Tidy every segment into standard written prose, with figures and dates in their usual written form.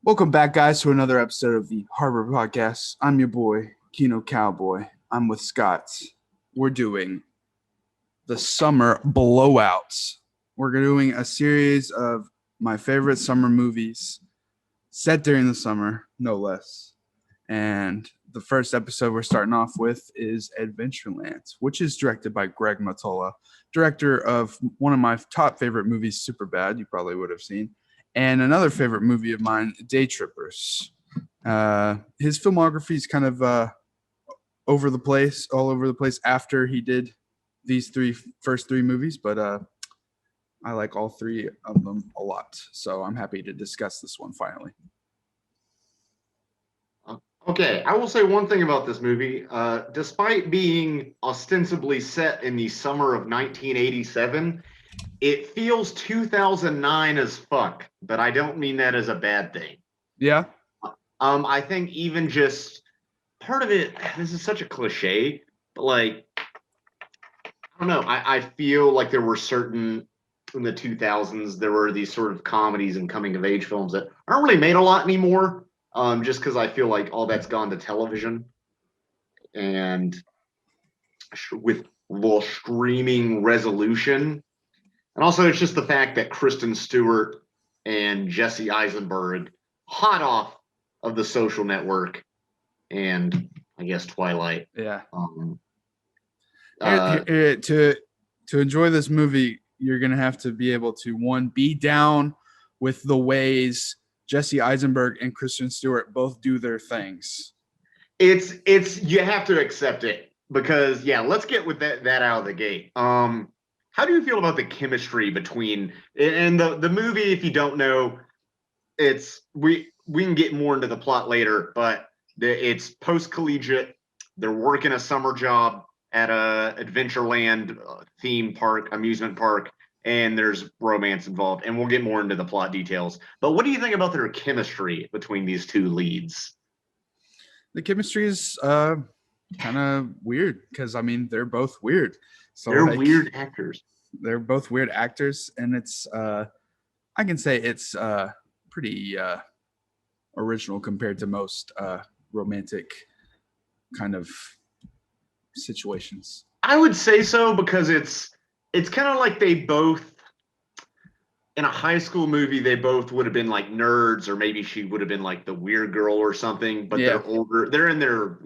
Welcome back, guys, to another episode of the Harbor Podcast. I'm your boy, Kino Cowboy. I'm with Scott. We're doing the summer blowouts. We're doing a series of my favorite summer movies set during the summer, no less. And the first episode we're starting off with is Adventureland, which is directed by Greg Mottola, director of one of my top favorite movies, Superbad, you probably would have seen, and another favorite movie of mine, Day Trippers. His filmography is kind of all over the place after he did these first three movies, but I like all three of them a lot. So I'm happy to discuss this one finally. Okay, I will say one thing about this movie. Despite being ostensibly set in the summer of 1987, it feels 2009 as fuck, but I don't mean that as a bad thing. Yeah. I think even just part of it, this is such a cliche, but like, I don't know. I feel like there were certain, in the 2000s, there were these sort of comedies and coming of age films that aren't really made a lot anymore. Just because I feel like all that's gone to television, and with little streaming resolution, and also it's just the fact that Kristen Stewart and Jessie Eisenberg, hot off of The Social Network, and I guess Twilight. Yeah. Uh, To enjoy this movie, you're gonna have to be able to be down with the ways Jessie Eisenberg and Kristen Stewart both do their things. it's you have to accept it because let's get with that out of the gate. How do you feel about the chemistry between and the movie? If you don't know, it's we can get more into the plot later, but it's post collegiate. They're working a summer job at a Adventureland theme park, amusement park, and there's romance involved, and we'll get more into the plot details. But what do you think about their chemistry between these two leads? The chemistry is kind of weird because I mean they're both weird. So they're weird actors. They're both weird actors, and it's I can say it's pretty original compared to most romantic kind of situations. I would say so because it's kind of like they both, in a high school movie, they both would have been like nerds, or maybe she would have been like the weird girl or something, but they're older. They're in their,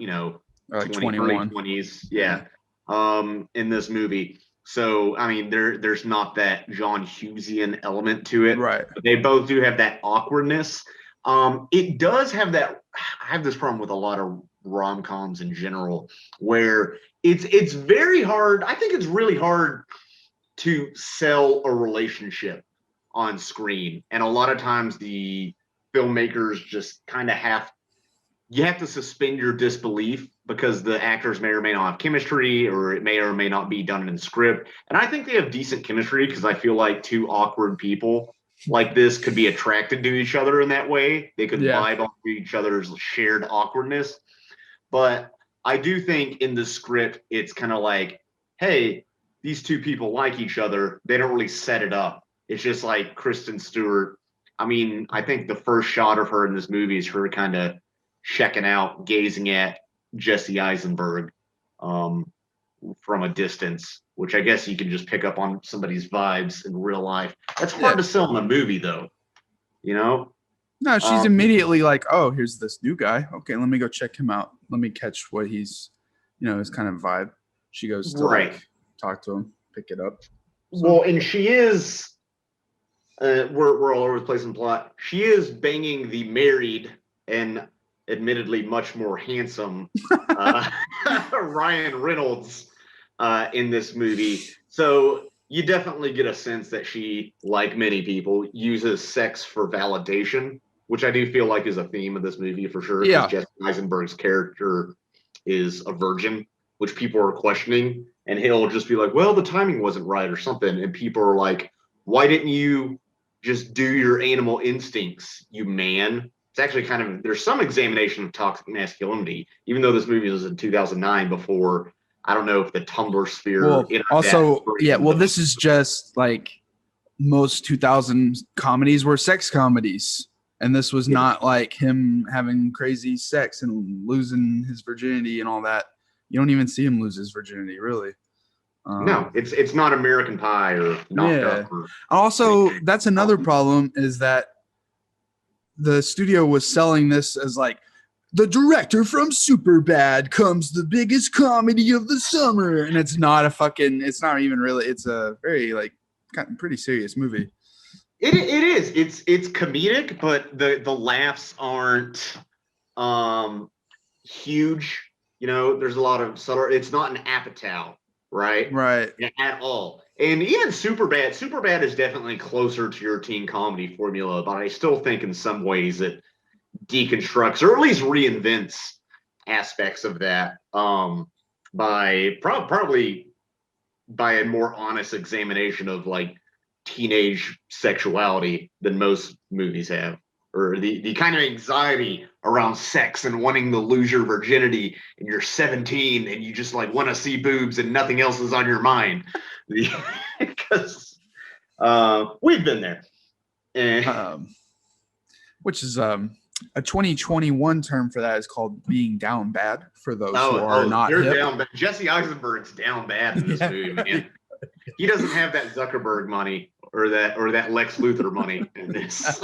like 21. 20s. Yeah. In this movie. So, I mean, there's not that John Hughesian element to it. Right. But they both do have that awkwardness. It does have that. I have this problem with a lot of rom-coms in general, where it's very hard. I think it's really hard to sell a relationship on screen, and a lot of times the filmmakers just kind of have to suspend your disbelief because the actors may or may not have chemistry, or it may or may not be done in script. And I think they have decent chemistry because I feel like two awkward people like this could be attracted to each other in that way. They could vibe off each other's shared awkwardness. But I do think in the script, it's kind of like, hey, these two people like each other. They don't really set it up. It's just like Kristen Stewart. I mean, I think the first shot of her in this movie is her kind of checking out, gazing at Jessie Eisenberg from a distance, which I guess you can just pick up on somebody's vibes in real life. That's hard to sell in a movie, though. No, she's immediately like, oh, here's this new guy. Okay, let me go check him out. Let me catch what he's, his kind of vibe. She goes to like talk to him, pick it up. So, well, and she is, we're all over the place in plot. She is banging the married and admittedly much more handsome Ryan Reynolds in this movie. So you definitely get a sense that she, like many people, uses sex for validation, which I do feel like is a theme of this movie for sure. Yeah. Jesse Eisenberg's character is a virgin, which people are questioning. And he'll just be like, well, the timing wasn't right or something. And people are like, why didn't you just do your animal instincts, you man? It's actually kind of, there's some examination of toxic masculinity, even though this movie was in 2009 before, I don't know if the Tumblr sphere. Well, also, this is just like most 2000 comedies were sex comedies. And this was not like him having crazy sex and losing his virginity and all that. You don't even see him lose his virginity, really. No, it's not American Pie or Knocked Up. Or also, that's another problem, is that the studio was selling this as like, the director from Superbad comes the biggest comedy of the summer, and it's not even really. It's a very like kind of pretty serious movie. It is. It's comedic, but the laughs aren't huge. You know, there's a lot of subtle. It's not an Apatow, right? Right. At all. And even Superbad is definitely closer to your teen comedy formula, but I still think in some ways it deconstructs or at least reinvents aspects of that by probably by a more honest examination of like teenage sexuality than most movies have, or the kind of anxiety around sex and wanting to lose your virginity and you're 17 and you just like want to see boobs and nothing else is on your mind. Because we've been there. Which is a 2021 term for that is called being down bad, for those who are not they're hip. down bad. Jesse Eisenberg's down bad in this movie, man. He doesn't have that Zuckerberg money or that Lex Luthor money in this.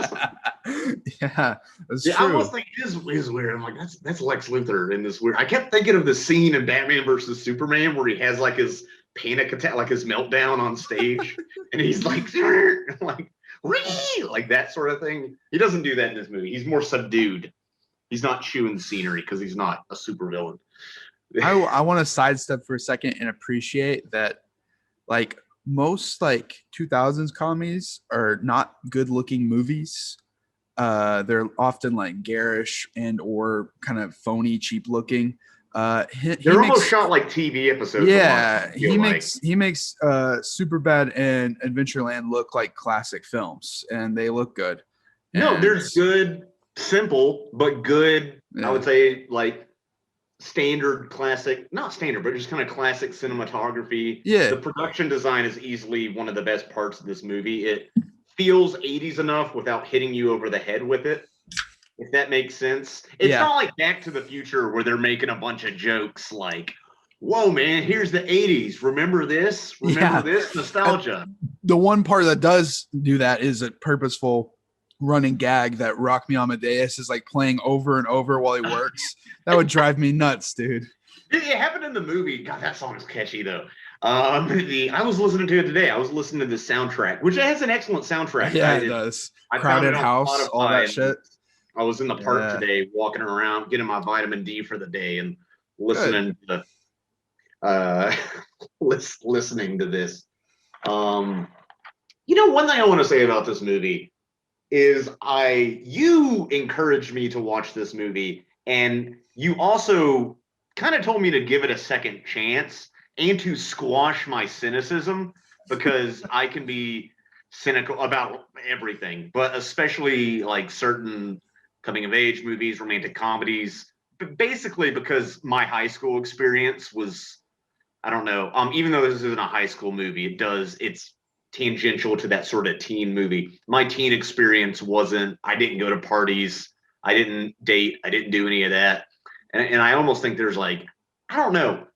Yeah, that's true. I almost think it is weird. I'm like, that's Lex Luthor in this weird. I kept thinking of the scene in Batman versus Superman where he has like his panic attack, like his meltdown on stage, and he's like like that sort of thing. He doesn't do that in this movie. He's more subdued. He's not chewing scenery because he's not a supervillain. I want to sidestep for a second and appreciate that, like, most like 2000s comedies are not good looking movies. They're often like garish and or kind of phony, cheap looking. They're almost shot like TV episodes. Yeah, he makes Superbad and Adventureland look like classic films, and they look good. No, there's good, simple but good. Yeah. I would say like standard classic, not standard, but just kind of classic cinematography. Yeah, the production design is easily one of the best parts of this movie. It feels 80s enough without hitting you over the head with it, if that makes sense. It's not like Back to the Future where they're making a bunch of jokes like, whoa, man, here's the 80s. Remember this? Remember this? Nostalgia. The one part that does do that is a purposeful running gag that Rock Me Amadeus is like playing over and over while he works. That would drive me nuts, dude. It happened in the movie. God, that song is catchy, though. I was listening to it today. I was listening to the soundtrack, which has an excellent soundtrack. Yeah, it does. Crowded House, all that shit. I was in the park today, walking around, getting my vitamin D for the day, and listening to listening to this. You know, one thing I want to say about this movie is you encouraged me to watch this movie, and you also kind of told me to give it a second chance and to squash my cynicism, because I can be cynical about everything, but especially like certain coming of age movies, romantic comedies, but basically because my high school experience was, I don't know, even though this isn't a high school movie, it's tangential to that sort of teen movie. My teen experience wasn't, I didn't go to parties, I didn't date, I didn't do any of that. And I almost think there's like, I don't know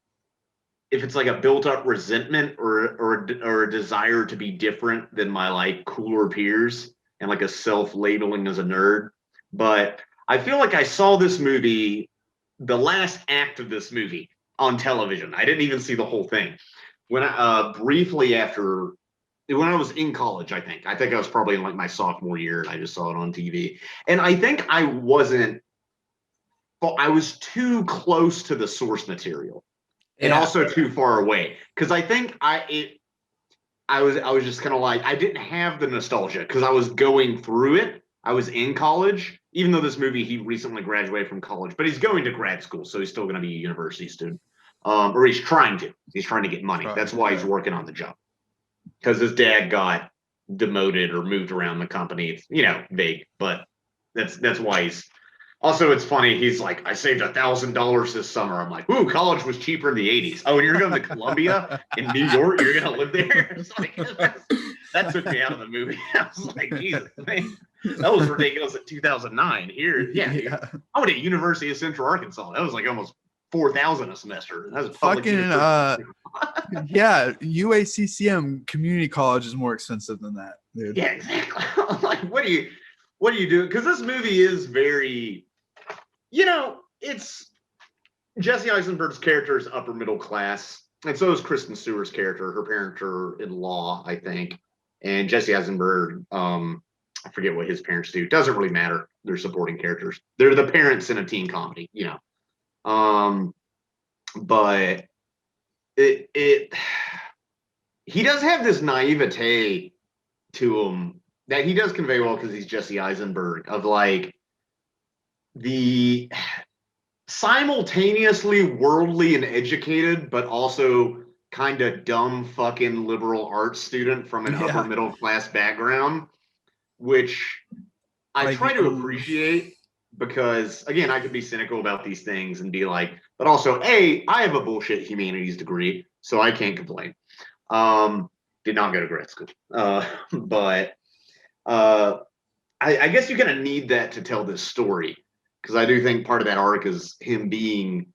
if it's like a built up resentment or a desire to be different than my like cooler peers and like a self-labeling as a nerd. But I feel like I saw this movie, the last act of this movie, on television. I didn't even see the whole thing. When briefly after, when I was in college, I think I was probably in like my sophomore year, and I just saw it on TV. And I think I was too close to the source material, and also too far away. Because I think I was just kind of like, I didn't have the nostalgia because I was going through it. I was in college, even though this movie, he recently graduated from college, but he's going to grad school, so he's still going to be a university student. Or he's trying to get money. That's why he's working on the job, because his dad got demoted or moved around the company. It's, vague, but that's why he's. Also, it's funny. He's like, I saved $1,000 this summer. I'm like, ooh, college was cheaper in the 80s. Oh, and you're going to Columbia in New York? You're going to live there? It's like, that took me out of the movie. I was like, Jesus, man. That was ridiculous in 2009. Here, yeah, dude, Yeah. I went to University of Central Arkansas. That was like almost 4,000 a semester. That was a public Fucking university. yeah, UACCM community college is more expensive than that, dude. Yeah, exactly. Like, what do you do? Because this movie is very, it's Jessie Eisenberg's character is upper middle class, and so is Kristen Stewart's character. Her parents are in law, I think, and Jesse Eisenberg, I forget what his parents do. Doesn't really matter. They're supporting characters. They're the parents in a teen comedy, But he does have this naivete to him that he does convey well because he's Jesse Eisenberg, of like the simultaneously worldly and educated, but also kind of dumb fucking liberal arts student from an upper middle class background, which I try to appreciate because, again, I could be cynical about these things and be like, but also, I have a bullshit humanities degree, so I can't complain. Did not go to grad school. But I guess you're going to need that to tell this story, because I do think part of that arc is him being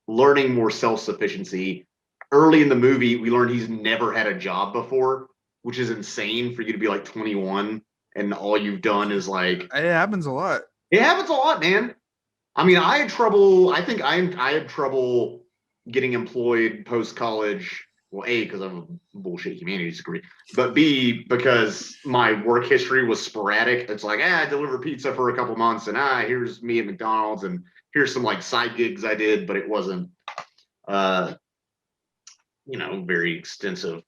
learning more self-sufficiency. Early in the movie, we learn he's never had a job before, which is insane for you to be like 21 and all you've done is like. It happens a lot. It happens a lot, man. I mean, I had trouble. I think I had trouble getting employed post-college. Well, A, because I have a bullshit humanities degree, but B, because my work history was sporadic. It's like, I deliver pizza for a couple months, and here's me at McDonald's, and here's some like side gigs I did, but it wasn't, very extensive.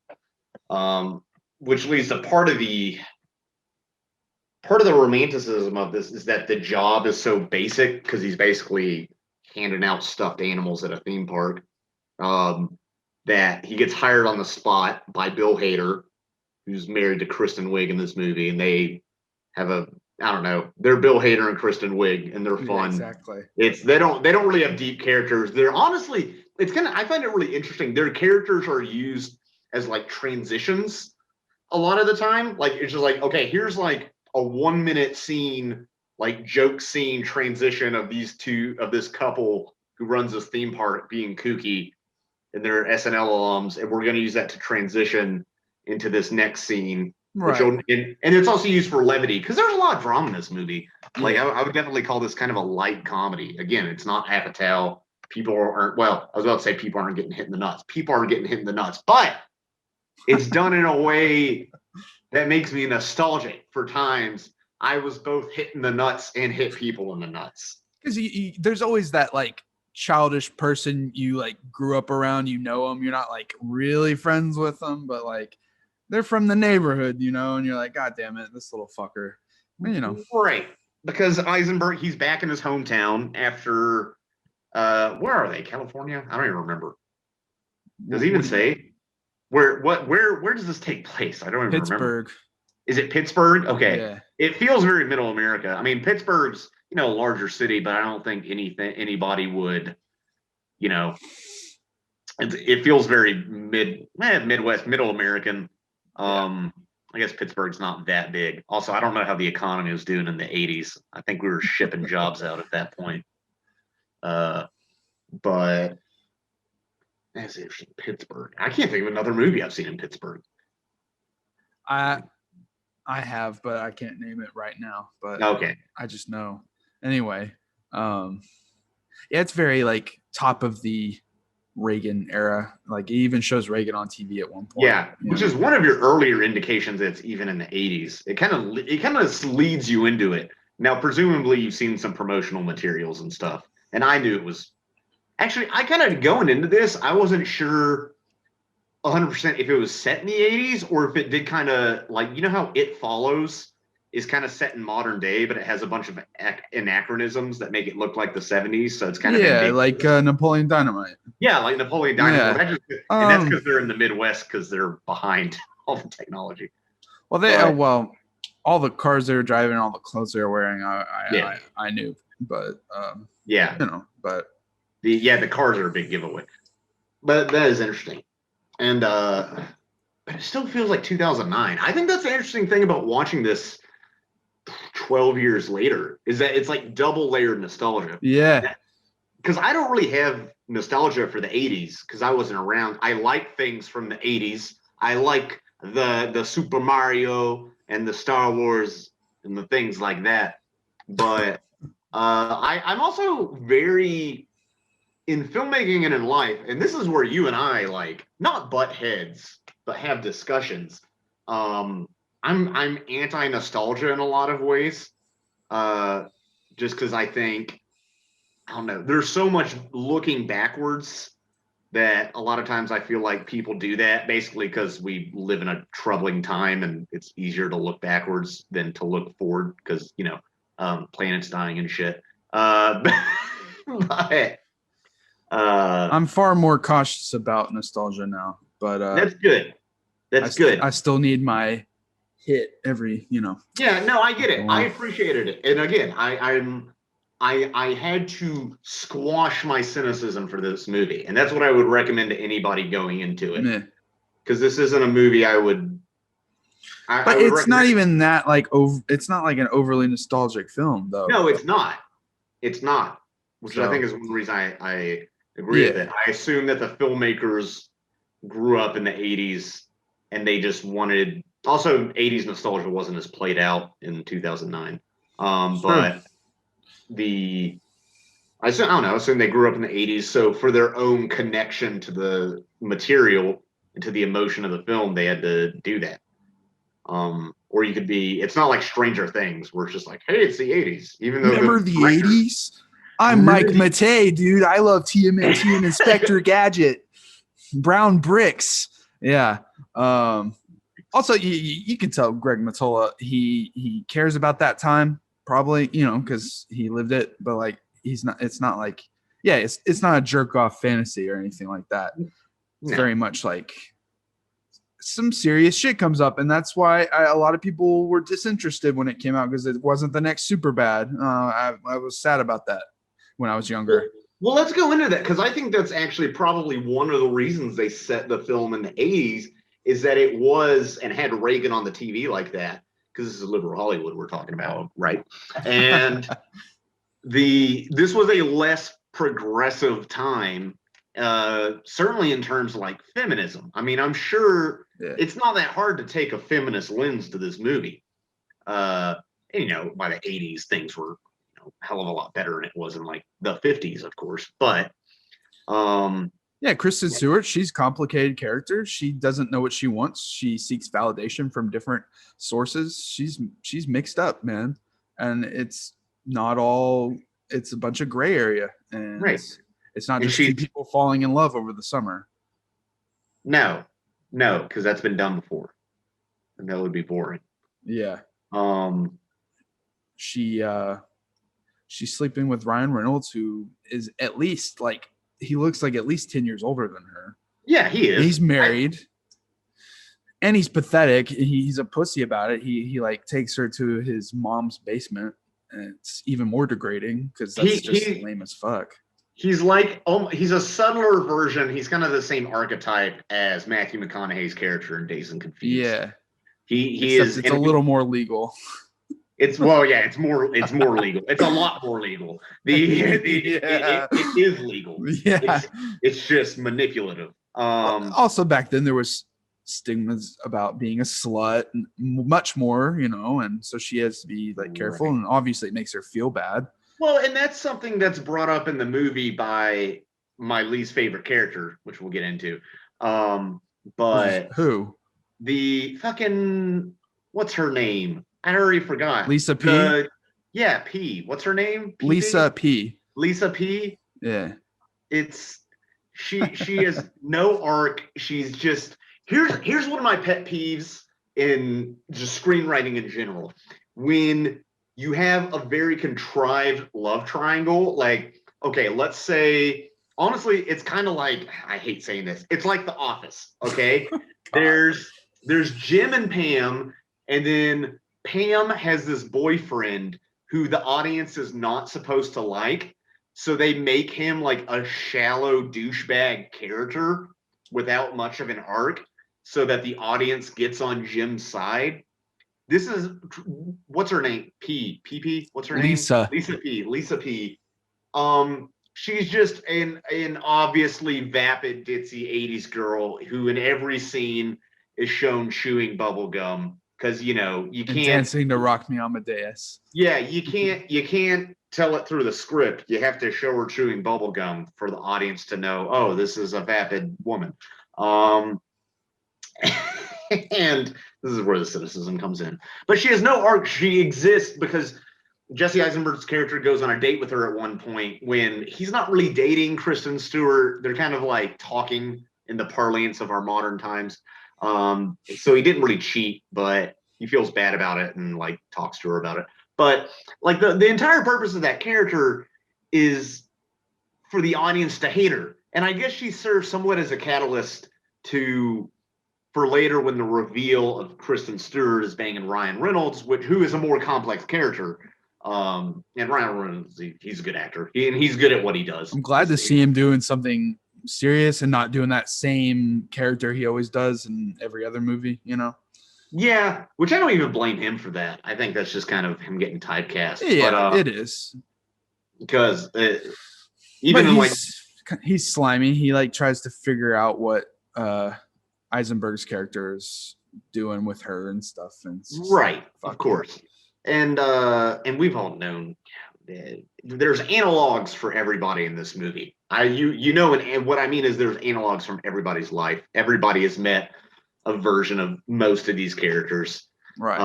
Which leads to part of the romanticism of this is that the job is so basic because he's basically handing out stuffed animals at a theme park. That he gets hired on the spot by Bill Hader, who's married to Kristen Wiig in this movie, and they have they're Bill Hader and Kristen Wiig, and they're fun. Yeah, exactly. They don't really have deep characters. They're honestly, I find it really interesting. Their characters are used as like transitions a lot of the time. Like, it's just like, okay, here's like a 1 minute scene, like joke scene transition of this couple who runs this theme park being kooky, and they're SNL alums, and we're going to use that to transition into this next scene. Right. And it's also used for levity, because there's a lot of drama in this movie. Like, I would definitely call this kind of a light comedy. Again, it's not Apatow. People aren't, well, I was about to say people aren't getting hit in the nuts. People are getting hit in the nuts, but it's done in a way that makes me nostalgic for times I was both hit in the nuts and hit people in the nuts. Because there's always that like childish person you like grew up around, them, you're not like really friends with them, but like they're from the neighborhood, and you're like, God damn it, this little fucker, right? Because Eisenberg, he's back in his hometown after where are they? California? I don't even remember. Does he even say where does this take place? I don't even remember. Is it Pittsburgh? Okay. Yeah. It feels very middle America. I mean, Pittsburgh's, a larger city, but I don't think anybody would, it feels very Midwest, middle American. I guess Pittsburgh's not that big. Also, I don't know how the economy was doing in the 80s. I think we were shipping jobs out at that point. But that's interesting. Pittsburgh. I can't think of another movie I've seen in Pittsburgh. I have, but I can't name it right now. But okay, I just know. Anyway, it's very like top of the Reagan era. Like, it even shows Reagan on TV at one point. Yeah, which is one of your earlier indications that it's even in the 80s. It kind of leads you into it. Now, presumably, you've seen some promotional materials and stuff, and I knew it was. Actually, I kind of going into this, I wasn't sure 100% if it was set in the 80s or if it did kind of like, how It Follows is kind of set in modern day, but it has a bunch of anachronisms that make it look like the 70s. So it's kind of like Napoleon Dynamite. Yeah, like Napoleon Dynamite. Yeah. And that's because they're in the Midwest because they're behind all the technology. Well, all the cars they were driving, all the clothes they were wearing, I knew, but but the cars are a big giveaway. But that is interesting. And but it still feels like 2009. I think that's the interesting thing about watching this 12 years later is that it's like double layered nostalgia. Yeah. Because I don't really have nostalgia for the 80s because I wasn't around. I like things from the 80s. I like the Super Mario and the Star Wars and the things like that. But I'm also very in filmmaking and in life, and this is where you and I like not butt heads, but have discussions. I'm anti nostalgia in a lot of ways, just because I think I don't know. There's so much looking backwards that a lot of times I feel like people do that basically because we live in a troubling time and it's easier to look backwards than to look forward because planets dying and shit. But I'm far more cautious about nostalgia now, but that's good. That's good. I still need my hit every. Yeah, no, I get it. I appreciated it, and again, I had to squash my cynicism for this movie, and that's what I would recommend to anybody going into it. Because this isn't a movie I would. But it's not even that like it's not like an overly nostalgic film though. No, it's not. It's not. Which I think is one reason I agree with it. I assume that the filmmakers grew up in the 80s and they just wanted. Also, 80s nostalgia wasn't as played out in 2009. But I don't know, I assume they grew up in the 80s. So for their own connection to the material and to the emotion of the film, they had to do that. Or you could be, it's not like Stranger Things where it's just like, hey, it's the 80s. Even though remember the 80s? I'm Mike Matei, dude. I love TMNT and Inspector Gadget. Brown bricks. Yeah. Also, you can tell Greg Mottola, he cares about that time, probably, because he lived it, but like it's not like, it's not a jerk off fantasy or anything like that. It's very much like some serious shit comes up, and that's why a lot of people were disinterested when it came out because it wasn't the next Superbad. I was sad about that when I was younger. Well, let's go into that because I think that's actually probably one of the reasons they set the film in the 80s is that it was and had Reagan on the TV like that because this is liberal Hollywood we're talking about, right? And this was a less progressive time, certainly in terms of like feminism. I mean, I'm sure it's not that hard to take a feminist lens to this movie. And, by the 80s, things were a hell of a lot better than it was in like the 50s, of course. But Kristen Stewart, she's a complicated character. She doesn't know what she wants. She seeks validation from different sources. She's mixed up, man. And it's not all, it's a bunch of gray area. And it's not just two people falling in love over the summer. No, because that's been done before. And that would be boring. Yeah. She's sleeping with Ryan Reynolds, who is at least like, he looks like at least 10 years older than her. Yeah, he is. He's married. And he's pathetic. He's a pussy about it. He like takes her to his mom's basement, and it's even more degrading because that's just lame as fuck. He's like, he's a subtler version. He's kind of the same archetype as Matthew McConaughey's character in Dazed and Confused. Yeah. He is. It's a little more legal. It's more legal. It's a lot more legal. It is legal. Yeah. It's just manipulative. Also back then there was stigmas about being a slut and much more, and so she has to be like careful, and obviously it makes her feel bad. Well, and that's something that's brought up in the movie by my least favorite character, which we'll get into. But who? The fucking, what's her name? I already forgot. Lisa P. P. What's her name? Lisa P. Lisa P. Yeah. She has no arc. She's just here's one of my pet peeves in just screenwriting in general. When you have a very contrived love triangle, like, okay, let's say, honestly, it's kind of like, I hate saying this, it's like The Office, okay? There's Jim and Pam, and then Pam has this boyfriend who the audience is not supposed to like, so they make him like a shallow douchebag character without much of an arc. so that the audience gets on Jim's side. This is, what's her name? P. What's her Lisa. name? Lisa P. She's just an obviously vapid, ditzy 80s girl who in every scene is shown chewing bubble gum because you And can't dancing to Rock Me Amadeus. Yeah, you can't tell it through the script. You have to show her chewing bubble gum for the audience to know, oh, this is a vapid woman. And this is where the cynicism comes in. But she has no arc. She exists because Jesse Eisenberg's character goes on a date with her at one point when he's not really dating Kristen Stewart. They're kind of like talking in the parlance of our modern times. So he didn't really cheat, but he feels bad about it and like talks to her about it. But like the entire purpose of that character is for the audience to hate her. And I guess she serves somewhat as a catalyst for later when the reveal of Kristen Stewart is banging Ryan Reynolds, who is a more complex character. And Ryan Reynolds, he's a good actor. He's good at what he does. I'm glad to see him doing something serious and not doing that same character he always does in every other movie, Yeah, which I don't even blame him for that. I think that's just kind of him getting typecast. Yeah, but, it is. Because he's slimy. He like tries to figure out what Eisenberg's character is doing with her and stuff. And right, of course. And we've all known there's analogs for everybody in this movie. And what I mean is there's analogs from everybody's life. Everybody has met a version of most of these characters. Right.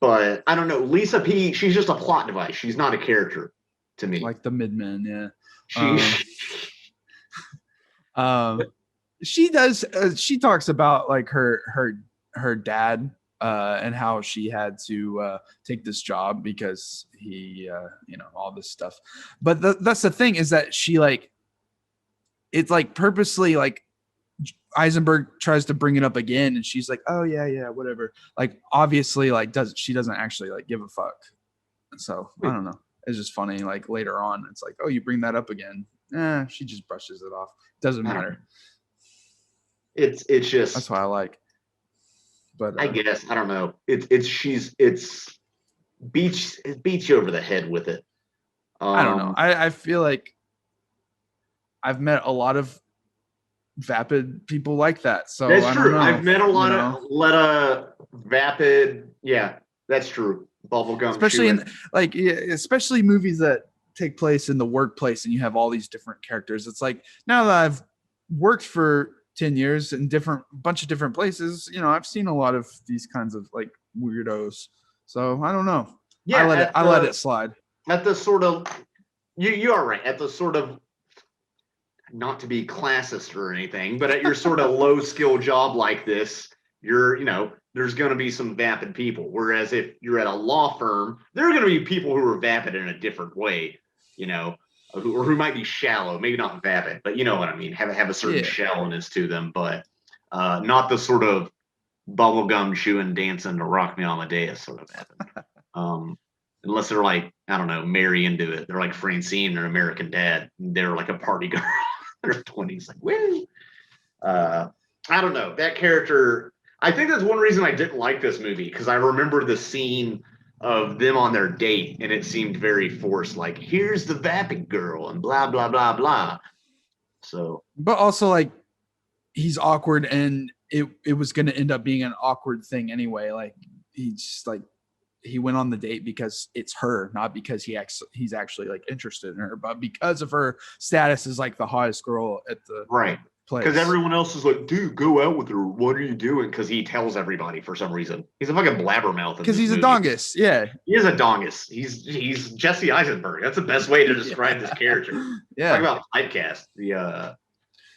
But I don't know. Lisa P, she's just a plot device. She's not a character to me. Like the Midmen, yeah. She does. She talks about like her dad and how she had to take this job because he, all this stuff. But that's the thing is that she like, it's like purposely like Eisenberg tries to bring it up again, and she's like, "Oh yeah, whatever." Like obviously, like she doesn't actually like give a fuck. So I don't know. It's just funny. Like later on, it's like, "Oh, you bring that up again." She just brushes it off. Doesn't matter. It's just that's what I like. But I guess I don't know. It beats you over the head with it. I don't know. I feel like I've met a lot of vapid people like that. So that's true. I've met a lot of vapid. Yeah, that's true. Bubblegum, especially especially movies that take place in the workplace and you have all these different characters. It's like now that I've worked for 10 years in bunch of different places, I've seen a lot of these kinds of like weirdos. So I don't know. Yeah, I let it slide. At the sort of, you are right. At the sort of, not to be classist or anything, but at your sort of low skill job like this, there's going to be some vapid people. Whereas if you're at a law firm, there are going to be people who are vapid in a different way, who might be shallow, maybe not vapid, but you know what I mean, have a certain shallowness to them, but not the sort of bubblegum chewing, dancing to Rock Me Amadeus sort of vapid. Unless they're like, I don't know, marry into it. They're like Francine or American Dad. They're like a party girl in their 20s, like, woo. I don't know. That character, I think that's one reason I didn't like this movie, because I remember the scene of them on their date, and it seemed very forced. Like, here's the vapid girl, and blah blah blah blah. So, but also like he's awkward, and it was going to end up being an awkward thing anyway. Like he went on the date because it's her, not because he's actually like interested in her, but because of her status as like the hottest girl at the right. Because everyone else is like, dude, go out with her. What are you doing? Because he tells everybody for some reason. He's a fucking blabbermouth. Because he's a dongus. Yeah. He is a dongus. He's Jesse Eisenberg. That's the best way to describe this character. Yeah. Talk about typecast.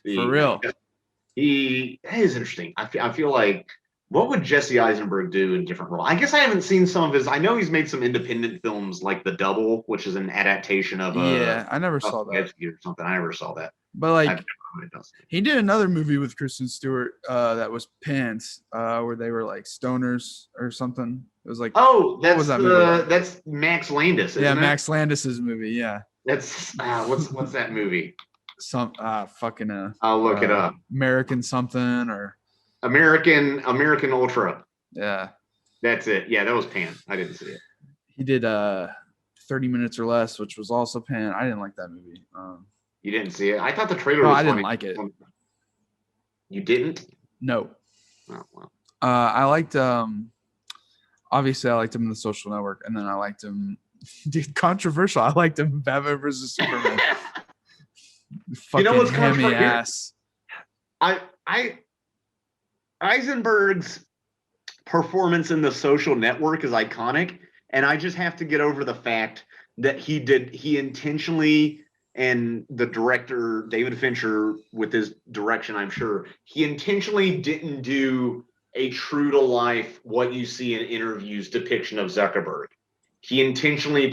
For real. He is interesting. I feel like, what would Jesse Eisenberg do in different roles? I guess I haven't seen some of his. I know he's made some independent films like The Double, which is an adaptation of I never saw that. Or something. I never saw that. But like, he did another movie with Kristen Stewart that was Pants, where they were like stoners or something. It was like, that's Max Landis. Isn't it? Max Landis's movie. Yeah, that's what's that movie? I'll look it up. American something or American Ultra. Yeah. That's it. Yeah, that was Pan. I didn't see it. He did 30 Minutes or Less, which was also Pan. I didn't like that movie. You didn't see it? I thought the trailer No, was I funny. didn't like it. You didn't? No. Oh, well. I liked obviously I liked him in The Social Network, and then I liked him dude, controversial. I liked him in Batman versus Superman. You know what's hammy controversial? ass. Eisenberg's performance in The Social Network is iconic, and I just have to get over the fact that he intentionally, and the director David Fincher with his direction, I'm sure he intentionally didn't do a true to life what you see in interviews depiction of Zuckerberg. He intentionally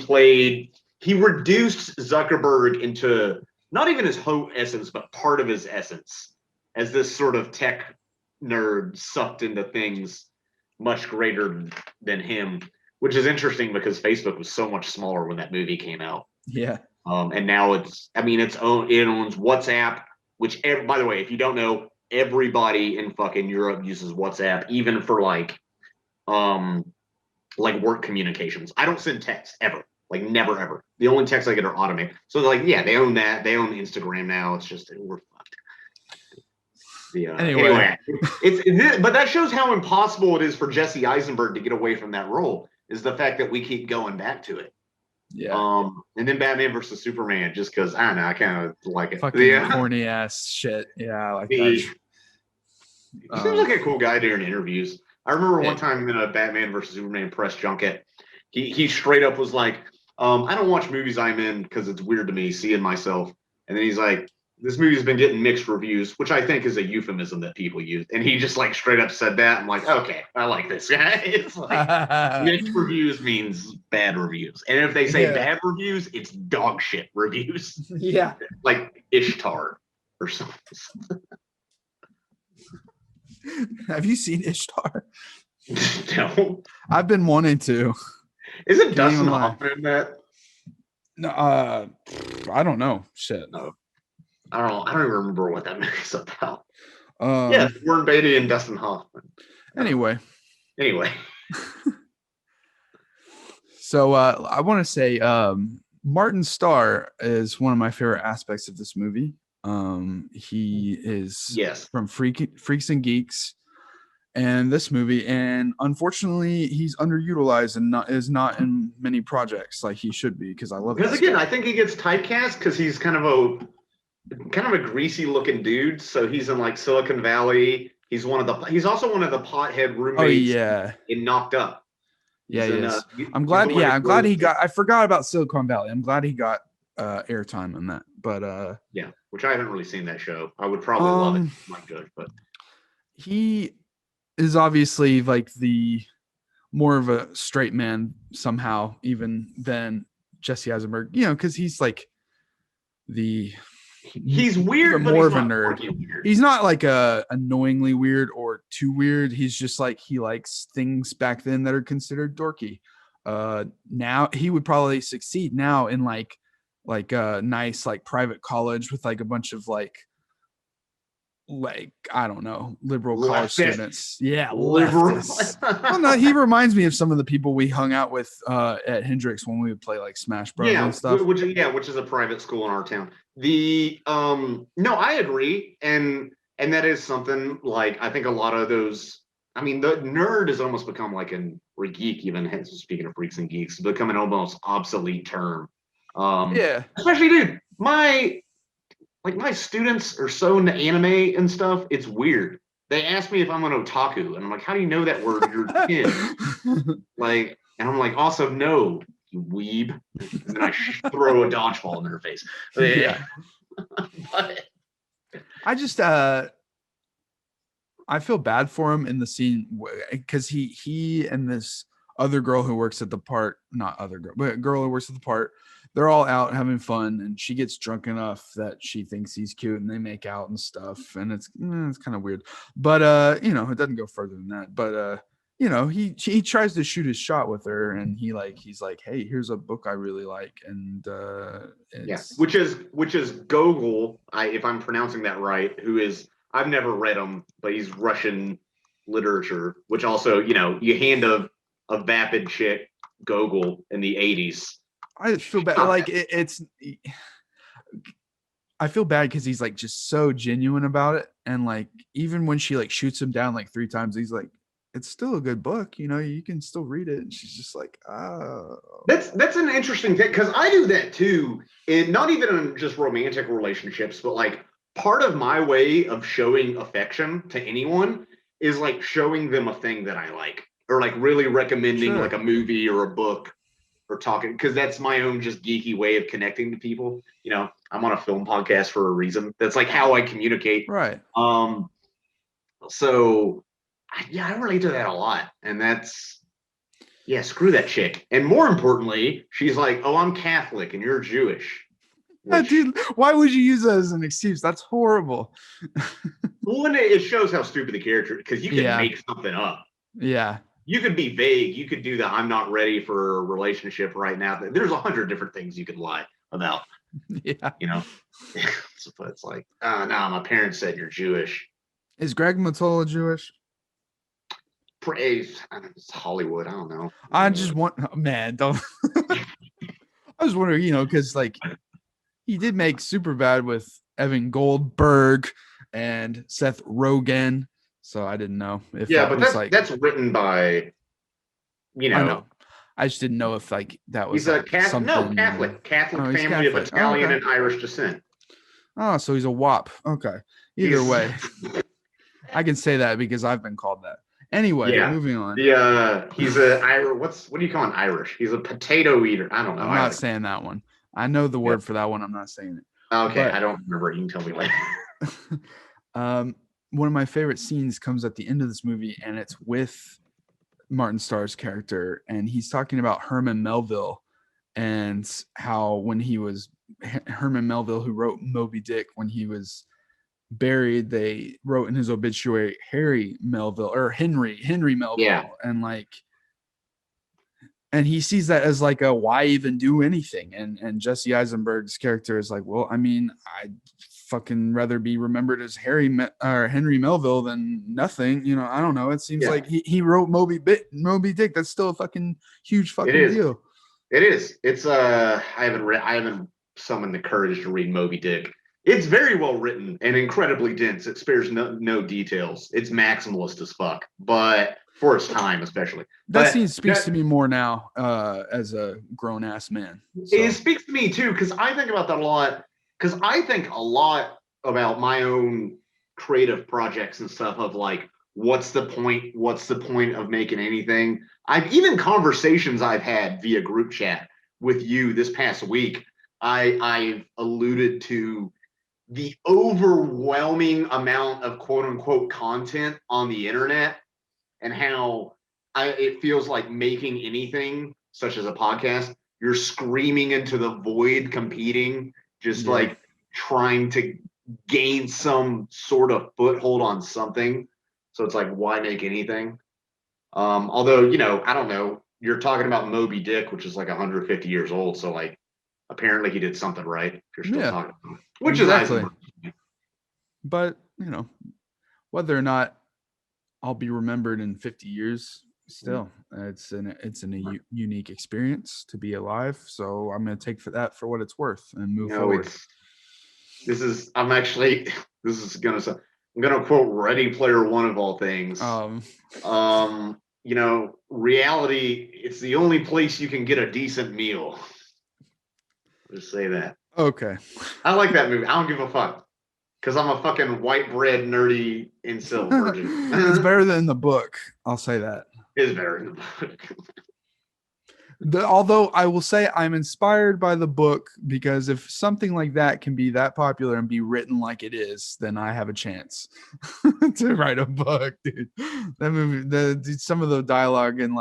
he reduced Zuckerberg into not even his whole essence, but part of his essence as this sort of tech nerd sucked into things much greater than him, which is interesting because Facebook was so much smaller when that movie came out. Yeah. And now it owns WhatsApp, which, by the way, if you don't know, everybody in fucking Europe uses WhatsApp, even for like work communications. I don't send texts ever, like never ever. The only texts I get are automated. So like, yeah, they own that. They own Instagram now. It's just we're fucked. Anyway, but that shows how impossible it is for Jessie Eisenberg to get away from that role. Is the fact that we keep going back to it. Yeah. And then Batman versus Superman, just because I don't know, I kind of like it. Fucking corny ass shit. Yeah, I like that. He seems like a cool guy during interviews. I remember one time in a Batman versus Superman press junket, he straight up was like, I don't watch movies I'm in because it's weird to me seeing myself. And then he's like, this movie's been getting mixed reviews, which I think is a euphemism that people use. And he just like straight up said that. I'm like, okay, I like this guy. It's like mixed reviews means bad reviews. And if they say bad reviews, it's dog shit reviews. Yeah. Like Ishtar or something. Have you seen Ishtar? No. I've been wanting to. Isn't Dustin Hoffman in that? No, I don't know. Shit. No. I don't even remember what that movie's about. Yeah, Warren Beatty and Dustin Hoffman. Anyway. So I want to say Martin Starr is one of my favorite aspects of this movie. He is from Freaks and Geeks and this movie, and unfortunately he's underutilized and is not in many projects like he should be, because I love it. Because again, I think he gets typecast because he's kind of a greasy looking dude. So he's in like Silicon Valley. He's also one of the pothead roommates in Knocked Up. I'm glad he got, I forgot about Silicon Valley. I'm glad he got airtime on that. But which I haven't really seen that show. I would probably love it. Not good, but he is obviously like the more of a straight man somehow, even than Jessie Eisenberg, because he's like he's weird, but more of a nerd. He's not like annoyingly weird or too weird. He's just like, he likes things back then that are considered dorky. Now he would probably succeed now in like a nice like private college with like a bunch of like I don't know, liberal college students. Yeah, liberal. Well, no, he reminds me of some of the people we hung out with at Hendrix when we would play like Smash Bros. And stuff. Which is a private school in our town. No, I agree, and that is something like I think a lot of those. I mean, the nerd has almost become like or geek, even speaking of Freaks and Geeks, become an almost obsolete term. Especially, dude, my students are so into anime and stuff. It's weird. They ask me if I'm an otaku, and I'm like, "How do you know that word? You're a kid." And I'm like, "Also, no, you weeb." And then I throw a dodgeball in their face. Yeah. But I just I feel bad for him in the scene because he and this other girl who works at the park, not other girl, but a girl who works at the park, they're all out having fun, and she gets drunk enough that she thinks he's cute, and they make out and stuff, and it's kind of weird, but it doesn't go further than that. But he tries to shoot his shot with her, and he's like, hey, here's a book I really like, and which is Gogol, if I'm pronouncing that right, who is, I've never read him, but he's Russian literature, which also, you hand a vapid chick Gogol in the 80s. I feel bad. Like it's. I feel bad because he's like just so genuine about it, and like even when she like shoots him down like 3 times, he's like, "It's still a good book, you can still read it." And she's just like, "Oh." That's an interesting thing because I do that too, and not even in just romantic relationships, but like part of my way of showing affection to anyone is like showing them a thing that I like, or like really recommending like a movie or a book or talking, because that's my own just geeky way of connecting to people. I'm on a film podcast for a reason. That's like how I communicate. Right. So yeah, I relate to that a lot, and that's. Yeah, screw that chick. And more importantly, she's like, "Oh, I'm Catholic and you're Jewish." Which, dude, why would you use that as an excuse? That's horrible. well, it shows how stupid the character, because you can make something up. Yeah. You could be vague. You could do the "I'm not ready for a relationship right now." There's 100 different things you could lie about. Yeah. So it's like, no, my parents said you're Jewish. Is Greg Mottola Jewish? Praise. It's Hollywood. I don't know. I just want, man, don't. I was wondering, because like he did make Superbad with Evan Goldberg and Seth Rogen, so I didn't know if but that's written by, I know. I just didn't know if like that was. He's a Catholic. No, Catholic family Catholic. of Italian and Irish descent. Oh, so he's a WAP. Okay. Either way, I can say that because I've been called that. Anyway, moving on. He's a Irish. What do you call an One? He's a potato eater. I don't know. I'm not saying that one. I know the word for that one. I'm not saying it. Okay, but I don't remember. You can tell me later. One of my favorite scenes comes at the end of this movie, and it's with Martin Starr's character, and he's talking about Herman Melville and how when he was Herman Melville, who wrote Moby Dick, when he was buried, they wrote in his obituary Henry Melville, and he sees that as like a why even do anything, and Jesse Eisenberg's character is like, well, I mean, I'd fucking rather be remembered as Henry Melville than nothing. I don't know, it seems like he wrote Moby Dick. That's still a fucking huge fucking deal. It is. It's I haven't summoned the courage to read Moby Dick. It's very well written and incredibly dense. It spares no details. It's maximalist as fuck, but for its time, especially. That scene speaks to me more now as a grown ass man. So. It speaks to me too, because I think about that a lot. Because I think a lot about my own creative projects and stuff of like, what's the point? What's the point of making anything? Even conversations I've had via group chat with you this past week, I've alluded to the overwhelming amount of quote unquote content on the internet, and how it feels like making anything such as a podcast, you're screaming into the void, competing, just like trying to gain some sort of foothold on something. So it's like, why make anything? Although, I don't know, you're talking about Moby Dick, which is like 150 years old. So like, apparently he did something right. If you're still talking about it, which is Eisenberg. But whether or not I'll be remembered in 50 years, still, it's a unique experience to be alive. So I'm going to take that for what it's worth and move forward. I'm going to quote Ready Player One of all things. Reality, it's the only place you can get a decent meal. Just say that. Okay. I like that movie. I don't give a fuck. Because I'm a fucking white bread nerdy incel virgin. It's better than the book. I'll say that. It is better than the book. Although I will say I'm inspired by the book, because if something like that can be that popular and be written like it is, then I have a chance to write a book, dude. That movie, some of the dialogue and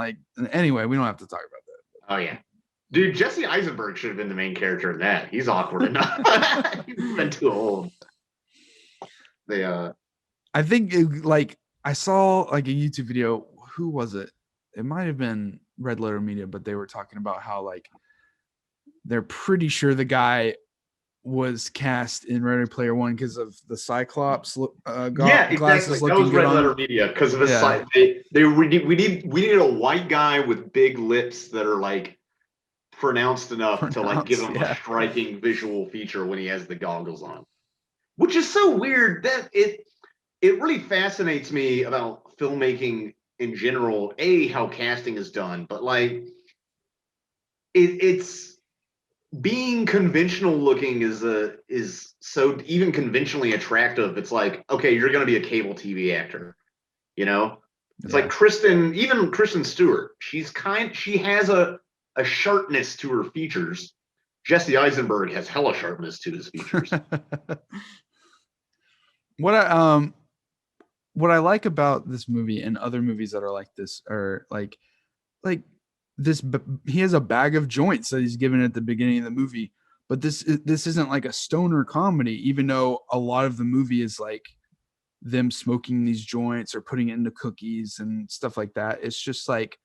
anyway, we don't have to talk about that. Oh yeah. Dude, Jesse Eisenberg should have been the main character in that. He's awkward enough. He's been too old. I think I saw like a YouTube video. Who was it? It might have been Red Letter Media, but they were talking about how like they're pretty sure the guy was cast in Ready Player One because of the Cyclops Yeah, glasses exactly. That looking was good Red on Letter him. Media because of his Yeah. side. We needed a white guy with big lips that are like pronounced enough to like give him a striking visual feature when he has the goggles on, which is so weird that it really fascinates me about filmmaking in general. How casting is done, but like it's being conventional looking is so even conventionally attractive. It's like, okay, you're going to be a cable TV actor, you know. It's like Kristen Stewart. She has a sharpness to her features. Jesse Eisenberg has hella sharpness to his features. What I like about this movie and other movies that are like this are like this, he has a bag of joints that he's given at the beginning of the movie, but this isn't like a stoner comedy, even though a lot of the movie is like them smoking these joints or putting it into cookies and stuff like that. It's just like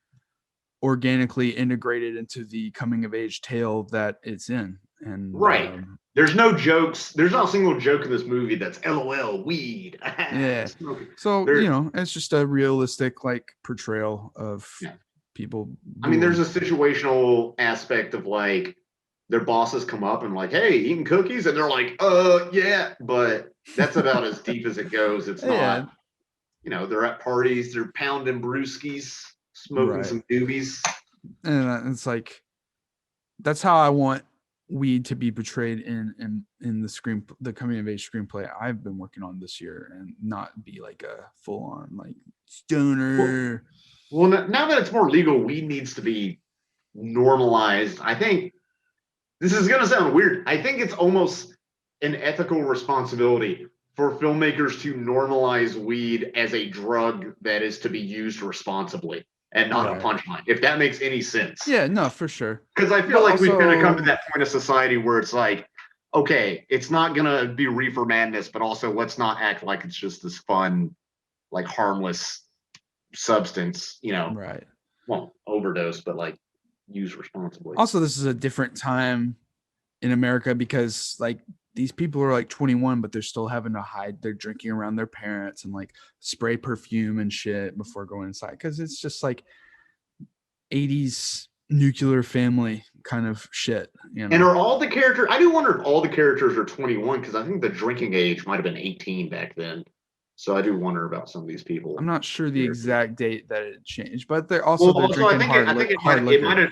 organically integrated into the coming of age tale that it's in. And right. There's no jokes. There's not a single joke in this movie that's LOL weed. Yeah. So, it's just a realistic like portrayal of people. I mean, there's a situational aspect of like their bosses come up and like, hey, eating cookies, and they're like, yeah, but that's about as deep as it goes. It's not, they're at parties, they're pounding brewskis, smoking some doobies. And it's like, that's how I want weed to be portrayed in the coming of age screenplay I've been working on this year, and not be like a full on like stoner. Well, now that it's more legal, weed needs to be normalized. I think this is going to sound weird. I think it's almost an ethical responsibility for filmmakers to normalize weed as a drug that is to be used responsibly and not a punchline, if that makes any sense. Yeah, no, for sure. Because I feel like we've kind of come to that point of society where it's like, okay, it's not going to be reefer madness, but also let's not act like it's just this fun, like harmless substance, Right. Well, overdose, but like use responsibly. Also, this is a different time in America because like these people are like 21, but they're still having to hide their drinking around their parents and like spray perfume and shit before going inside. Cause it's just like 80s nuclear family kind of shit. And are all the characters, I do wonder if all the characters are 21, because I think the drinking age might have been 18 back then. So I do wonder about some of these people. I'm not sure the exact date that it changed, but they're also drinking hard liquor.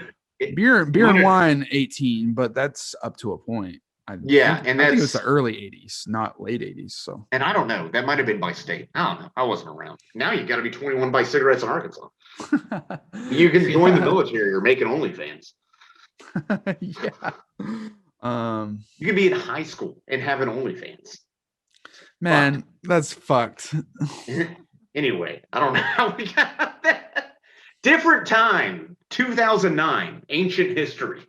Beer and wine 18, but that's up to a point. I think it was the early 80s, not late 80s. So, and I don't know, that might have been by state. I don't know. I wasn't around. Now you got to be 21 by cigarettes in Arkansas. You can join the military or make an OnlyFans. You can be in high school and have an OnlyFans. Man, that's fucked. Anyway, I don't know how we got that. Different time, 2009, ancient history.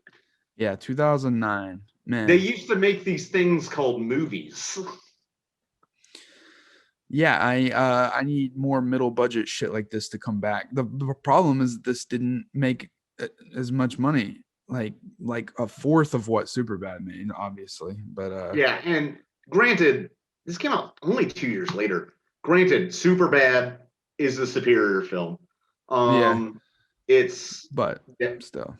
Yeah, 2009. Man, they used to make these things called movies. Yeah, I need more middle budget shit like this to come back. The problem is this didn't make as much money, like a fourth of what Superbad made, obviously. But and granted, this came out only 2 years later. Granted, Superbad is the superior film. Still.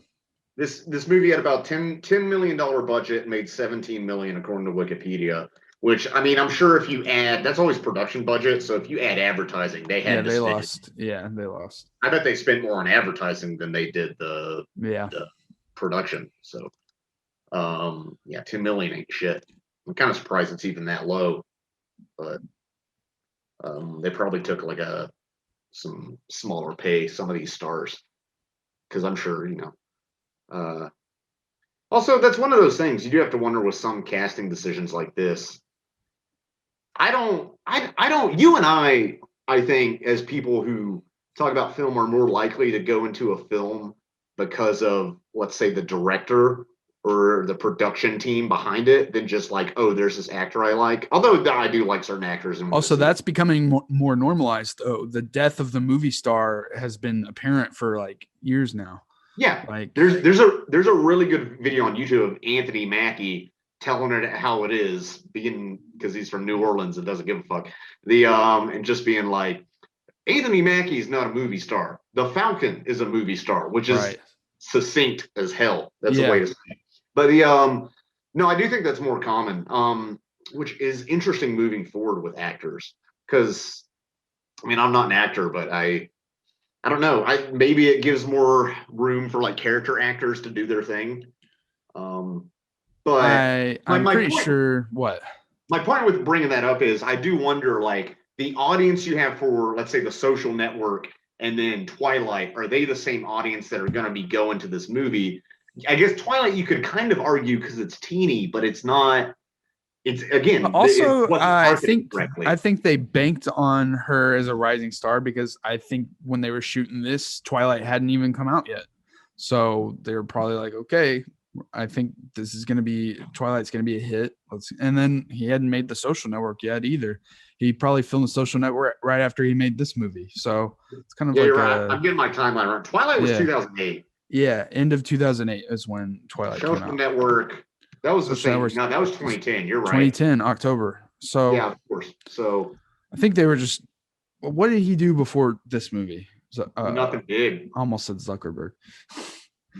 This movie had about $10 million budget, made $17 million according to Wikipedia. Which, I mean, I'm sure if you add, that's always production budget. So if you add advertising, they lost. Yeah, they lost. I bet they spent more on advertising than they did the production. So, 2 million ain't shit. I'm kind of surprised it's even that low, but they probably took like some smaller pay, some of these stars, because I'm sure, also, that's one of those things you do have to wonder with some casting decisions like this. I don't, you and I think as people who talk about film are more likely to go into a film because of, let's say, the director or the production team behind it than just like, oh, there's this actor I like. Although I do like certain actors. And also, that's becoming more normalized. Oh, the death of the movie star has been apparent for like years now. Yeah, like there's a really good video on YouTube of Anthony Mackie telling it how it is, being because he's from New Orleans and doesn't give a fuck. And just being like, Anthony Mackie is not a movie star. The Falcon is a movie star, which is succinct as hell. That's a way to say it. But no, I do think that's more common, which is interesting moving forward with actors. Because, I mean, I'm not an actor, but I don't know. Maybe it gives more room for like character actors to do their thing. But I'm pretty point, sure what my point with bringing that up is I do wonder, like, the audience you have for, let's say, The Social Network and then Twilight, are they the same audience that are going to be going to this movie? I guess Twilight you could kind of argue because it's teeny, but it's not. It's again. Also, I correctly. think they banked on her as a rising star because I think when they were shooting this, Twilight hadn't even come out yet, so they were probably like, okay, I think this is going to be Twilight's going to be a hit. And then he hadn't made The Social Network yet either. He probably filmed The Social Network right after he made this movie. So it's kind of like you're right. I'm getting my timeline right. Twilight was 2008. Yeah, end of 2008 is when Twilight came out. Social Network. That was the same. No, that was 2010. You're right. 2010 October. So yeah, of course. So I think they were just. What did he do before this movie? Nothing big. Almost said Zuckerberg.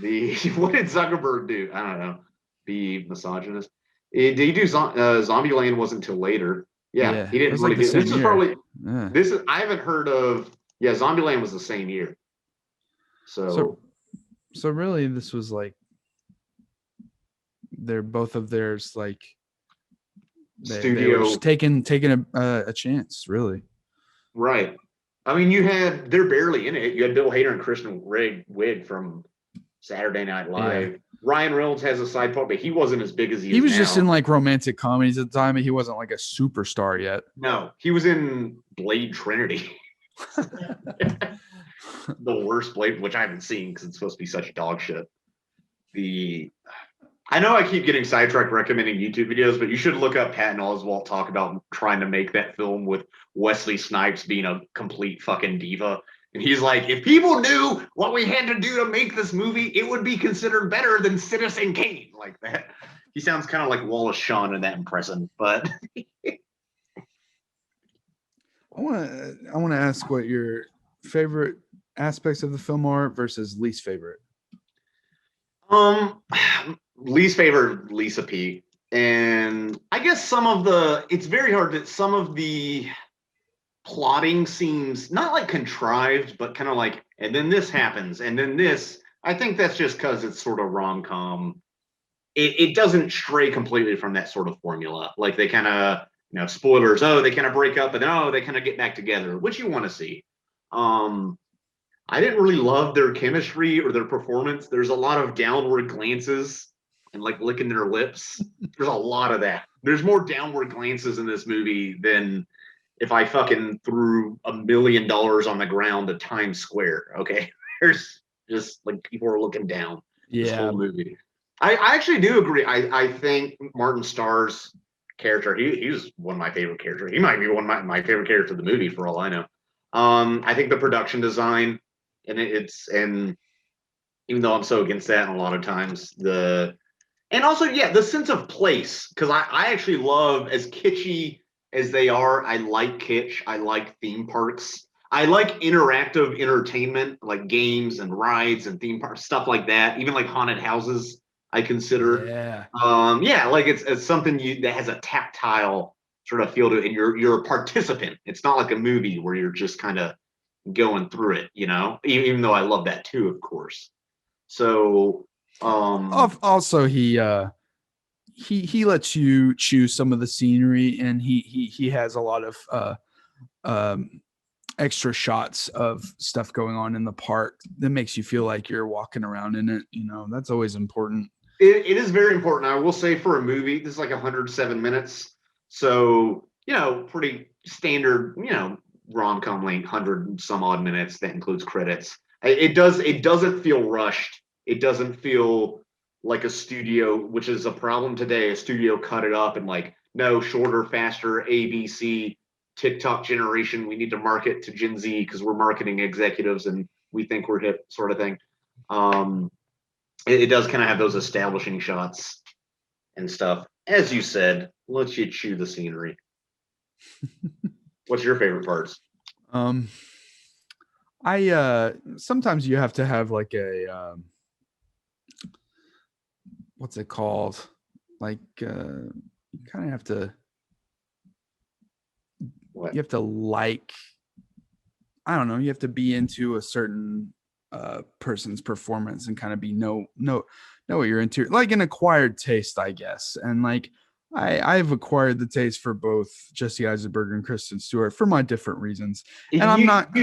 What did Zuckerberg do? I don't know. Be misogynist. Did he do Zombieland? Wasn't until later. Yeah, he didn't really do. This is probably. Yeah. This is. I haven't heard of. Yeah, Zombieland was the same year. So really, this was like. They're both of theirs, like. Studio. They were just taking a chance, really. Right. I mean, they're barely in it. You had Bill Hader and Kristen Wiig from Saturday Night Live. Yeah. Ryan Reynolds has a side part, but he wasn't as big as he is now. He was just in like romantic comedies at the time, and he wasn't like a superstar yet. No, he was in Blade Trinity. The worst Blade, which I haven't seen because it's supposed to be such dog shit. I know I keep getting sidetracked recommending YouTube videos, but you should look up Patton Oswalt talk about trying to make that film with Wesley Snipes being a complete fucking diva. And he's like, if people knew what we had to do to make this movie, it would be considered better than Citizen Kane. Like that. He sounds kind of like Wallace Shawn in that impression, but I want to ask what your favorite aspects of the film are versus least favorite. Least favorite, Lisa P. And I guess it's very hard that some of the plotting seems not like contrived, but kind of like, and then this happens, and then this. I think that's just because it's sort of rom-com. It doesn't stray completely from that sort of formula. Like they kind of, spoilers. Oh, they kind of break up, and they kind of get back together, which you want to see. I didn't really love their chemistry or their performance. There's a lot of downward glances and like licking their lips. There's a lot of that. There's more downward glances in this movie than if I fucking threw $1 million on the ground to Times Square. Okay. There's just like people are looking down. Yeah. This whole movie. I actually do agree. I think Martin Starr's character, he's one of my favorite characters. He might be one of my favorite characters of the movie for all I know. I think the production design and and even though I'm so against that a lot of times, the sense of place, because I actually love, as kitschy as they are, I like kitsch. I like theme parks. I like interactive entertainment, like games and rides and theme parks, stuff like that. Even like haunted houses, I consider. Yeah. Like it's something that has a tactile sort of feel to it, and you're a participant. It's not like a movie where you're just kind of going through it, even though I love that too, of course. So also he lets you choose some of the scenery, and he has a lot of extra shots of stuff going on in the park that makes you feel like you're walking around in it. That's always important. It is very important. I will say, for a movie, this is like 107 minutes, so pretty standard, rom-com length, 100 some odd minutes. That includes credits. It doesn't feel rushed. It doesn't feel like a studio, which is a problem today. A studio cut it up and like, no, shorter, faster, ABC, TikTok generation. We need to market to Gen Z because we're marketing executives and we think we're hip, sort of thing. It does kind of have those establishing shots and stuff. as you said, let you chew the scenery. What's your favorite parts? Um, I sometimes you have to have like a what's it called? Like you kind of have to What? you have to like I don't know, you have to be into a certain person's performance and kind of be know what you're into, like an acquired taste, I guess. And like I've acquired the taste for both Jesse Eisenberg and Kristen Stewart for my different reasons. And I'm not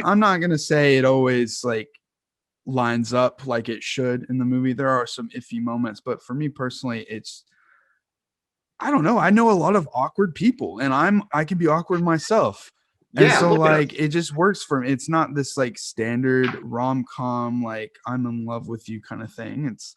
gonna say it always like lines up like it should in the movie. There are some iffy moments, but for me personally, it's I don't know. I know a lot of awkward people, and I can be awkward myself. And Yeah, so look at us. like it just works for me. It's not this like standard rom-com like I'm in love with you kind of thing. It's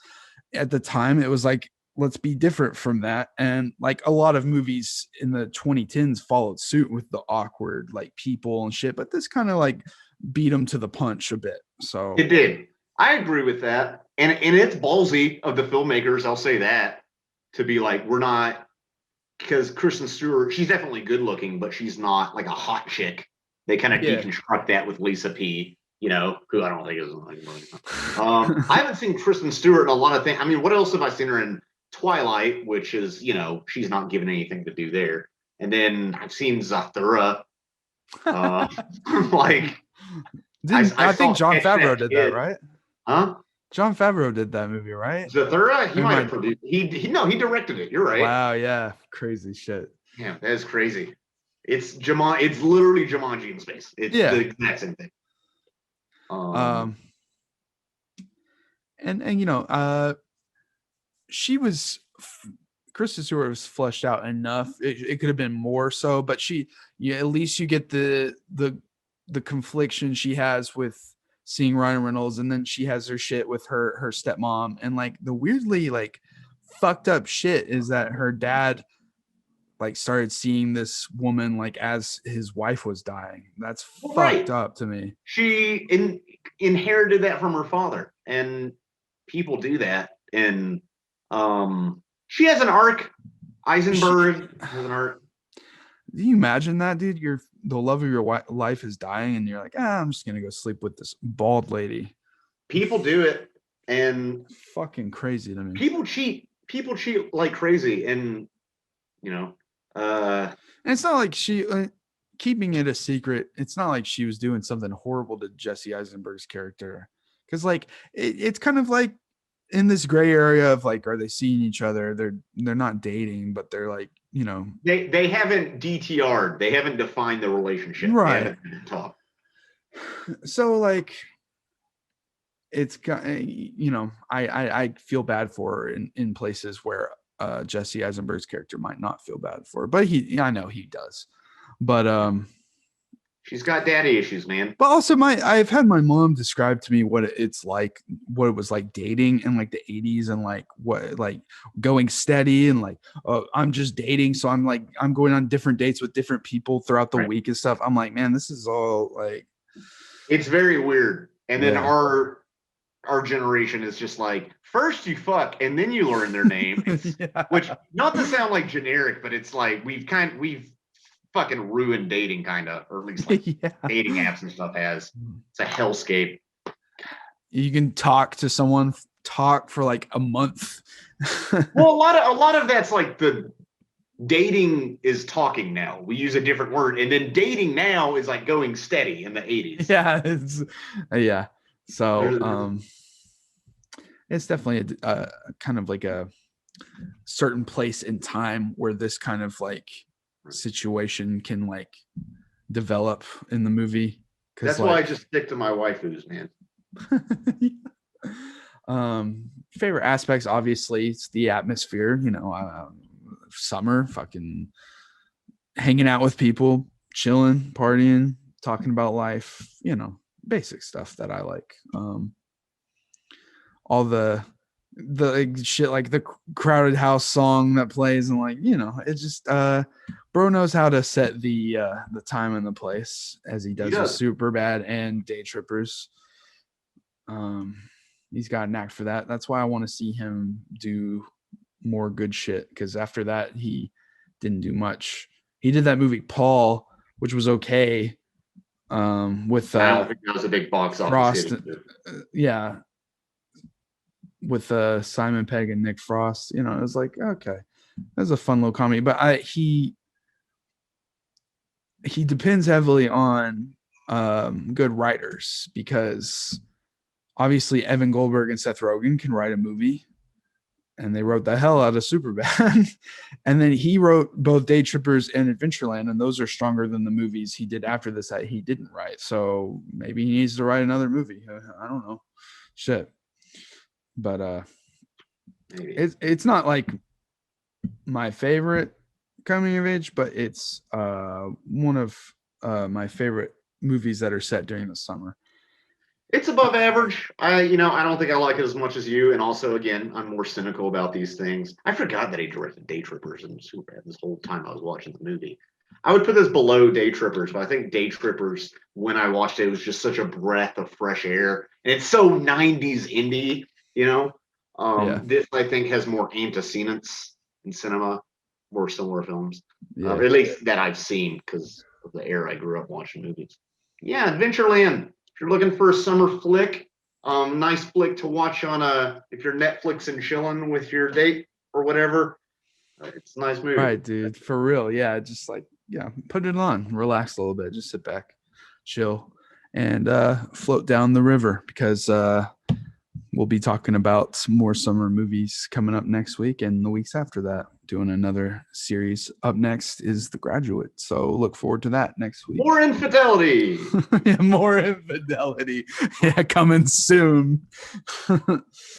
at the time it was like let's be different from that. And like a lot of movies in the 2010s followed suit with the awkward like people and shit, but this kind of like beat them to the punch a bit. So It did. I agree with that. And it's ballsy of the filmmakers, I'll say that, to be like, we're not, because Kristen Stewart, she's definitely good looking, but she's not like a hot chick. They kind of yeah. deconstruct that with Lisa P, who I don't think is I haven't seen Kristen Stewart in a lot of things. I mean, what else have I seen her in? Twilight, which is, she's not given anything to do there. And then I've seen Zathura. Like I think saw John Catch Favreau That did that, Kid. right? Huh? John Favreau did that movie, right? Zathura, he Or might am have I- produced. He no, he directed it. You're right. Wow, yeah, crazy shit. Yeah, that is crazy. It's It's literally Jumanji in space. It's Yeah. the exact same thing. And she was Kristen Stewart was fleshed out enough. It could have been more so, but at least you get the confliction she has with seeing Ryan Reynolds, and then she has her shit with her stepmom, and like the weirdly like fucked up shit is that her dad like started seeing this woman like as his wife was dying. That's fucked up to me. She inherited that from her father, and people do that. And she has an arc. Eisenberg has an arc. Do you imagine that, dude? The love of your life is dying, and you're like, I'm just gonna go sleep with this bald lady. People do it, and Fucking crazy to me. People cheat. People cheat like crazy, and and it's not like she keeping it a secret. It's not like she was doing something horrible to Jesse Eisenberg's character, because like it's kind of like in this gray area of like, are they seeing each other? They're not dating, but they're like, they haven't DTR'd. They haven't defined the relationship. Right. They haven't talked. So like, it's got I feel bad for her in places where Jesse Eisenberg's character might not feel bad for her, but I know he does. But she's got daddy issues, man. But also I've had my mom describe to me what it was like dating in like the 80s, and like what like going steady, and like I'm just dating, so I'm going on different dates with different people throughout the week and stuff. I'm like, man, this is all like, it's very weird. And then our generation is just like, first you fuck and then you learn their name. Which, not to sound like generic, but it's like we've fucking ruined dating, kind of, or at least like dating apps and stuff has. It's a hellscape. You can talk to someone for like a month. Well, a lot of that's like the dating is talking now. We use a different word, and then dating now is like going steady in the 80s. Yeah. So it's definitely a kind of like a certain place in time where this kind of like situation can like develop in the movie. That's why I just stick to my waifus, man. Favorite aspects, obviously, it's the atmosphere. Summer, fucking hanging out with people, chilling, partying, talking about life. Basic stuff that I like. All the shit, like the Crowded House song that plays, and like it's just bro knows how to set the time and the place, as he does with Superbad and Day Trippers. He's got a knack for that. That's why I want to see him do more good shit, because after that he didn't do much. He did that movie Paul, which was okay, with I don't think that was a big box office Frost, hit. yeah, with Simon Pegg and Nick Frost. You know, it was like, okay, that's a fun little comedy. But he depends heavily on good writers, because obviously Evan Goldberg and Seth Rogen can write a movie, and they wrote the hell out of Superbad. And then he wrote both Day Trippers and Adventureland, and those are stronger than the movies he did after this that he didn't write. So maybe he needs to write another movie. I don't know. Shit. But it's not like my favorite coming of age, but it's one of my favorite movies that are set during the summer. It's above average. I don't think I like it as much as you. And also, again, I'm more cynical about these things. I forgot that he directed Day Trippers and Superbad this whole time I was watching the movie. I would put this below Day Trippers, but I think Day Trippers, when I watched it, was just such a breath of fresh air. And it's so 90s indie, This, I think, has more antecedents in cinema or similar films, at least that I've seen because of the era I grew up watching movies. Yeah, Adventureland. If you're looking for a summer flick, nice flick to watch on if you're Netflix and chilling with your date or whatever, it's a nice movie. Right, dude, for real. Yeah, just like, put it on, relax a little bit, just sit back, chill, and float down the river, because we'll be talking about some more summer movies coming up next week and the weeks after that. Doing another series. Up next is The Graduate. So look forward to that next week. More infidelity. More infidelity. Yeah, coming soon.